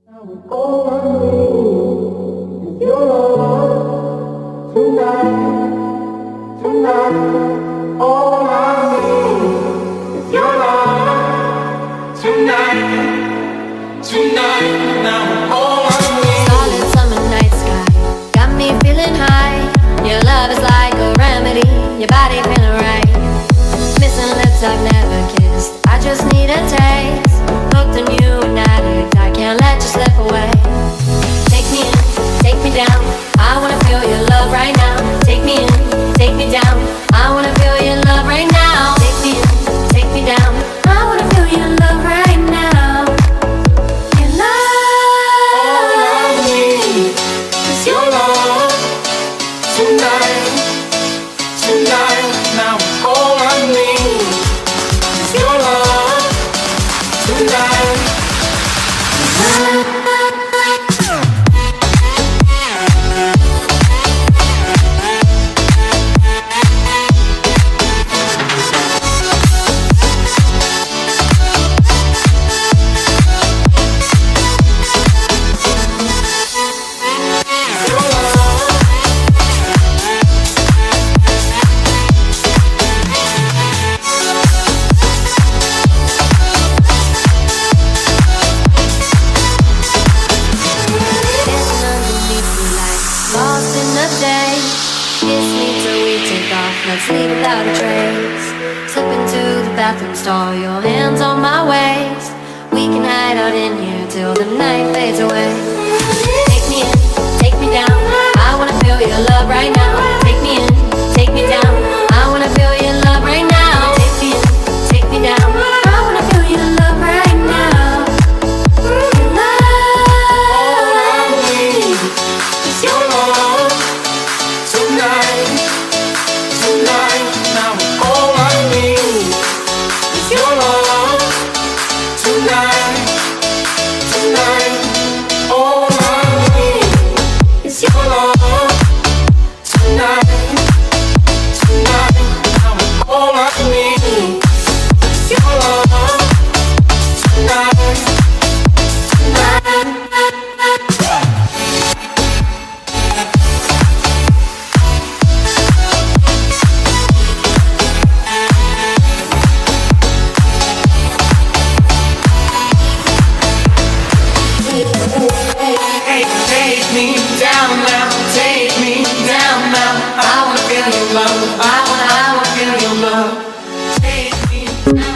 All I need is your love tonight, tonight. All I need is your love tonight, tonight. Now all I need. Starlit summer night sky got me feeling high. Your love is like a remedy. Your body feeling right. Missing lips I've never kissed. I just need a taste. Hooked on you and addict. I can't let you slip away. Take me in, take me down. I wanna feel your love right now. Take me in, take me down. I wanna feel your love right now. Take me in, take me down. I wanna feel your love right now. Your love. All I need is your love tonight, tonight. Now all I need is your love tonight. Lost in the day. Kiss me till we take off. Let's leave without a trace. Slip into the bathroom stall. Your hands on my waist. We can hide out in here till the night fades away. Take me in, take me down. I wanna feel your love right now. Take me in, take me down. I wanna feel your love right now. Take me in, take me down. I wanna feel your love right now. Your love. All I need is your love tonight, tonight. Now all I need is your love tonight, tonight. All I need is your love tonight, tonight. Now all I need is your love tonight, tonight. Take me down now, take me down now. I wanna feel your love, I wanna feel your love. Take me down.